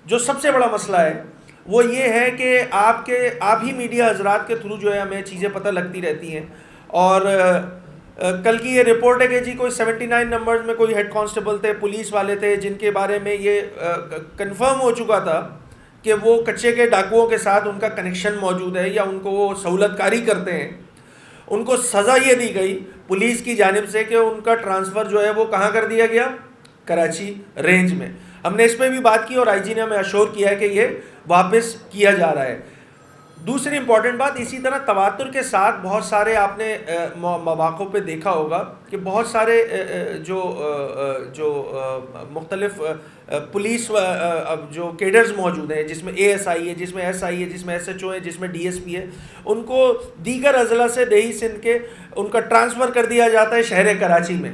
جو سب سے بڑا مسئلہ ہے وہ یہ ہے کہ آپ ہی میڈیا حضرات کے تھرو جو ہے ہمیں چیزیں پتہ لگتی رہتی ہیں. اور کل کی یہ رپورٹ ہے کہ جی کوئی 79 نمبرز میں کوئی ہیڈ کانسٹیبل تھے, پولیس والے تھے, جن کے بارے میں یہ کنفرم ہو چکا تھا کہ وہ کچے کے ڈاکوؤں کے ساتھ ان کا کنیکشن موجود ہے یا ان کو وہ سہولت کاری کرتے ہیں. ان کو سزا یہ دی گئی پولیس کی جانب سے کہ ان کا ٹرانسفر جو ہے وہ کہاں کر دیا گیا, کراچی رینج میں. ہم نے اس پہ بھی بات کی اور آئی جی نے ہمیں اشور کیا ہے کہ یہ واپس کیا جا رہا ہے. دوسری امپورٹنٹ بات, اسی طرح تواتر کے ساتھ بہت سارے آپ نے مواقع پہ دیکھا ہوگا کہ بہت سارے جو مختلف پولیس جو کیڈرز موجود ہیں, جس میں اے ایس آئی ہے, جس میں ایس آئی ہے, جس میں ایس ایچ او ہے, جس میں ڈی ایس پی ہے, ان کو دیگر اضلاع سے دیہی سندھ کے ان کا ٹرانسفر کر دیا جاتا ہے شہر کراچی میں.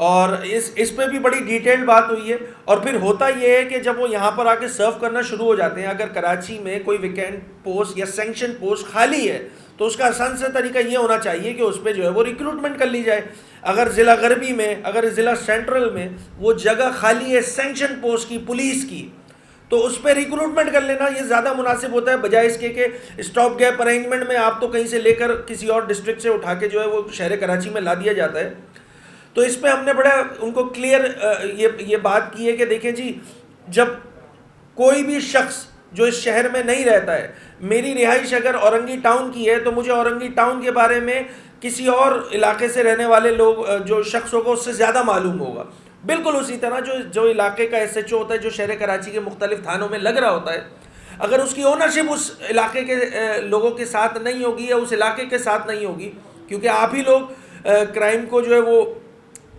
اور اس پہ بھی بڑی ڈیٹیلڈ بات ہوئی ہے. اور پھر ہوتا یہ ہے کہ جب وہ یہاں پر آ کے سرو کرنا شروع ہو جاتے ہیں, اگر کراچی میں کوئی ویکینٹ پوسٹ یا سینکشن پوسٹ خالی ہے تو اس کا آسان سے طریقہ یہ ہونا چاہیے کہ اس پہ جو ہے وہ ریکروٹمنٹ کر لی جائے. اگر ضلع غربی میں, اگر ضلع سینٹرل میں وہ جگہ خالی ہے سینکشن پوسٹ کی, پولیس کی, تو اس پہ ریکروٹمنٹ کر لینا یہ زیادہ مناسب ہوتا ہے, بجائے اس کے کہ اسٹاپ گیپ ارینجمنٹ میں آپ تو کہیں سے لے کر کسی اور ڈسٹرکٹ سے اٹھا کے جو ہے وہ شہر کراچی میں لا دیا جاتا ہے. تو اس پہ ہم نے بڑا ان کو کلیئر یہ بات کی ہے کہ دیکھیں جی, جب کوئی بھی شخص جو اس شہر میں نہیں رہتا ہے, میری رہائش اگر اورنگی ٹاؤن کی ہے تو مجھے اورنگی ٹاؤن کے بارے میں کسی اور علاقے سے رہنے والے لوگ جو شخص ہوگا اس سے زیادہ معلوم ہوگا. بالکل اسی طرح جو علاقے کا ایس ایچ او ہوتا ہے جو شہر کراچی کے مختلف تھانوں میں لگ رہا ہوتا ہے, اگر اس کی اونرشپ اس علاقے کے لوگوں کے ساتھ نہیں ہوگی یا اس علاقے کے ساتھ نہیں ہوگی, کیونکہ آپ ہی لوگ کرائم کو جو ہے وہ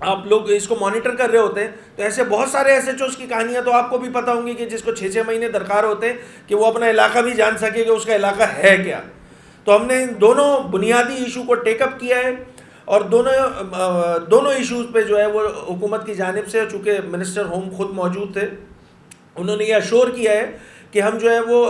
آپ لوگ اس کو مانیٹر کر رہے ہوتے ہیں, تو ایسے بہت سارے ایس ایچ اوز کی کہانیاں تو آپ کو بھی پتہ ہوں گی کہ جس کو 6 مہینے درکار ہوتے ہیں کہ وہ اپنا علاقہ بھی جان سکے کہ اس کا علاقہ ہے کیا. تو ہم نے ان دونوں بنیادی ایشو کو ٹیک اپ کیا ہے, اور دونوں ایشوز پہ جو ہے وہ حکومت کی جانب سے, چونکہ منسٹر ہوم خود موجود تھے, انہوں نے یہ اشور کیا ہے کہ ہم جو ہے وہ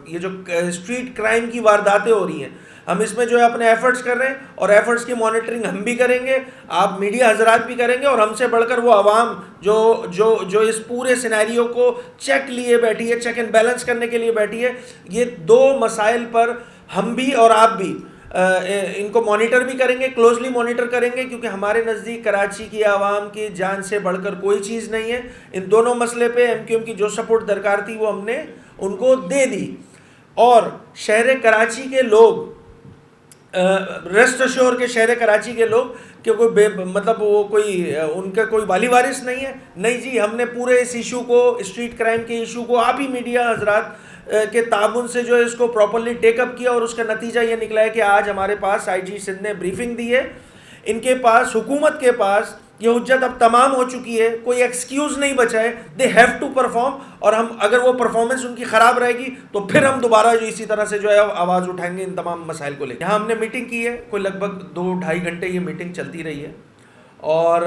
یہ جو اسٹریٹ کرائم کی وارداتیں ہو رہی ہیں, ہم اس میں جو ہے اپنے ایفرٹس کر رہے ہیں, اور ایفرٹس کی مانیٹرنگ ہم بھی کریں گے, آپ میڈیا حضرات بھی کریں گے, اور ہم سے بڑھ کر وہ عوام جو اس پورے سینیریو کو چیک لیے بیٹھی ہے, چیک اینڈ بیلنس کرنے کے لیے بیٹھی ہے. یہ دو مسائل پر ہم بھی اور آپ بھی ان کو مانیٹر بھی کریں گے, کلوزلی مانیٹر کریں گے, کیونکہ ہمارے نزدیک کراچی کی عوام کی جان سے بڑھ کر کوئی چیز نہیں ہے. ان دونوں مسئلے پہ ایم کیو ایم کی جو سپورٹ درکار تھی وہ ہم نے ان کو دے دی. اور شہر کراچی کے لوگ ریسٹ اشور کے شہر کراچی کے لوگ کہ کوئی مطلب وہ کوئی ان کا کوئی والی وارث نہیں ہے, نہیں جی, ہم نے پورے اس ایشو کو, اسٹریٹ کرائم کے ایشو کو آپ ہی میڈیا حضرات کے تعاون سے جو ہے اس کو پراپرلی ٹیک اپ کیا, اور اس کا نتیجہ یہ نکلا ہے کہ آج ہمارے پاس آئی جی سندھ نے بریفنگ دی ہے, ان کے پاس, حکومت کے پاس یہ حجت اب تمام ہو چکی ہے, کوئی ایکسکیوز نہیں بچا ہے, دے ہیو ٹو پرفارم. اور ہم اگر وہ پرفارمنس ان کی خراب رہے گی تو پھر ہم دوبارہ جو اسی طرح سے جو ہے آواز اٹھائیں گے ان تمام مسائل کو لے کے. یہاں ہم نے میٹنگ کی ہے, کوئی لگ بھگ 2-2.5 گھنٹے یہ میٹنگ چلتی رہی ہے, اور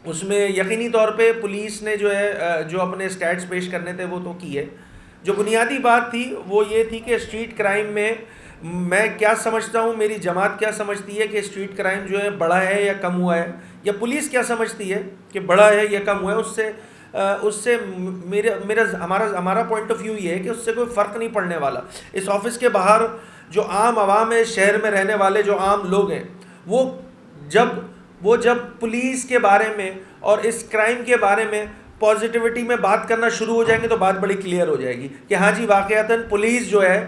اس میں یقینی طور پہ پولیس نے جو ہے جو اپنے اسٹیٹس پیش کرنے تھے وہ تو کی ہے. جو بنیادی بات تھی وہ یہ تھی کہ اسٹریٹ کرائم میں کیا سمجھتا ہوں, میری جماعت کیا سمجھتی ہے کہ اسٹریٹ کرائم جو ہے بڑھا ہے یا کم ہوا ہے, یا پولیس کیا سمجھتی ہے کہ بڑھا ہے یا کم ہوا ہے. اس سے ہمارا پوائنٹ آف ویو یہ ہے کہ اس سے کوئی فرق نہیں پڑنے والا. اس آفس کے باہر جو عام عوام ہے, شہر میں رہنے والے جو عام لوگ ہیں, وہ جب پولیس کے بارے میں اور اس کرائم کے بارے میں پازیٹیوٹی میں بات کرنا شروع ہو جائیں گے تو بات بڑی کلیئر ہو جائے گی کہ ہاں جی واقعتاً پولیس جو ہے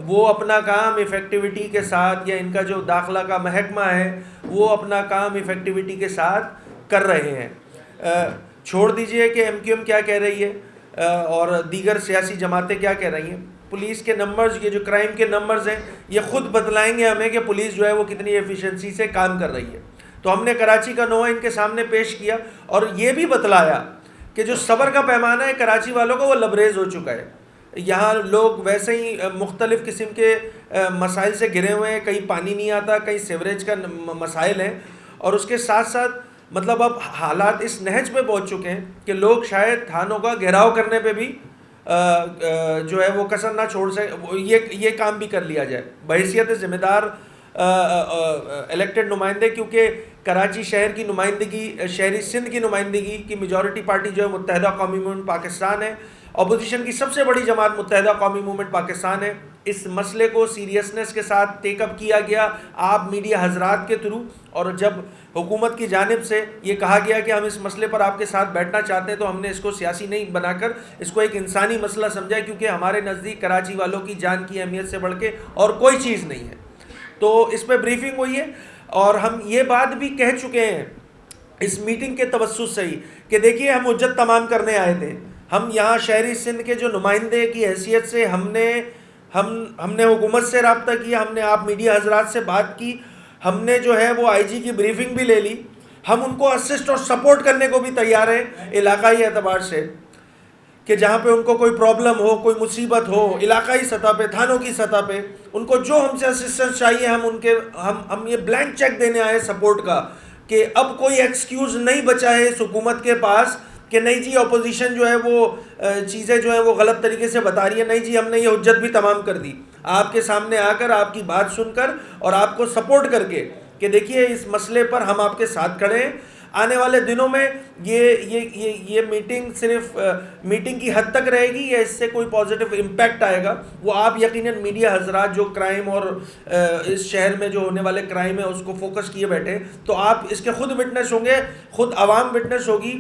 وہ اپنا کام ایفیکٹیویٹی کے ساتھ, یا ان کا جو داخلہ کا محکمہ ہے وہ اپنا کام ایفیکٹیویٹی کے ساتھ کر رہے ہیں. چھوڑ دیجئے کہ ایم کیو ایم کیا کہہ رہی ہے اور دیگر سیاسی جماعتیں کیا کہہ رہی ہیں, پولیس کے نمبرز, یہ جو کرائم کے نمبرز ہیں یہ خود بتلائیں گے ہمیں کہ پولیس جو ہے وہ کتنی ایفیشنسی سے کام کر رہی ہے. تو ہم نے کراچی کا نوحہ ان کے سامنے پیش کیا, اور یہ بھی بتلایا کہ جو صبر کا پیمانہ ہے کراچی والوں کا وہ لبریز ہو چکا ہے. یہاں لوگ ویسے ہی مختلف قسم کے مسائل سے گھرے ہوئے ہیں, کہیں پانی نہیں آتا, کہیں سیوریج کا مسائل ہیں, اور اس کے ساتھ ساتھ مطلب اب حالات اس نہج پہ پہنچ چکے ہیں کہ لوگ شاید تھانوں کا گھیراؤ کرنے پہ بھی جو ہے وہ کسر نہ چھوڑ سکے, یہ کام بھی کر لیا جائے بحیثیت ذمہ دار الیکٹڈ نمائندے, کیونکہ کراچی شہر کی نمائندگی، شہری سندھ کی نمائندگی کی میجورٹی پارٹی جو ہے متحدہ قومی موومنٹ پاکستان ہے، اپوزیشن کی سب سے بڑی جماعت متحدہ قومی موومنٹ پاکستان ہے. اس مسئلے کو سیریسنس کے ساتھ ٹیک اپ کیا گیا آپ میڈیا حضرات کے تھرو، اور جب حکومت کی جانب سے یہ کہا گیا کہ ہم اس مسئلے پر آپ کے ساتھ بیٹھنا چاہتے ہیں، تو ہم نے اس کو سیاسی نہیں بنا کر اس کو ایک انسانی مسئلہ سمجھا، کیونکہ ہمارے نزدیک کراچی والوں کی جان کی اہمیت سے بڑھ کے اور کوئی چیز نہیں ہے. تو اس پہ بریفنگ ہوئی ہے، اور ہم یہ بات بھی کہہ چکے ہیں اس میٹنگ کے توسط سے ہی کہ دیکھیے ہم حجت تمام کرنے آئے تھے. ہم یہاں شہری سندھ کے جو نمائندے کی حیثیت سے ہم نے حکومت سے رابطہ کیا، ہم نے آپ میڈیا حضرات سے بات کی، ہم نے جو ہے وہ آئی جی کی بریفنگ بھی لے لی. ہم ان کو اسسٹ اور سپورٹ کرنے کو بھی تیار ہیں علاقائی اعتبار سے، کہ جہاں پہ ان کو کوئی پرابلم ہو، کوئی مصیبت ہو، علاقائی سطح پہ، تھانوں کی سطح پہ ان کو جو ہم سے اسسٹنس چاہیے، ہم یہ بلینک چیک دینے آئے سپورٹ کا، کہ اب کوئی ایکسکیوز نہیں بچا ہے اس حکومت کے پاس کہ نہیں جی اپوزیشن جو ہے وہ چیزیں جو ہیں وہ غلط طریقے سے بتا رہی ہے. نہیں جی، ہم نے یہ حجت بھی تمام کر دی آپ کے سامنے آ کر، آپ کی بات سن کر اور آپ کو سپورٹ کر کے، کہ دیکھیے اس مسئلے پر ہم آپ کے ساتھ کھڑے ہیں. آنے والے دنوں میں یہ میٹنگ صرف میٹنگ کی حد تک رہے گی یا اس سے کوئی پازیٹیو امپیکٹ آئے گا، وہ آپ یقیناً میڈیا حضرات جو کرائم اور اس شہر میں جو ہونے والے کرائم ہے اس کو فوکس کیے بیٹھے، تو آپ اس کے خود وٹنس ہوں گے، خود عوام وٹنس ہوگی.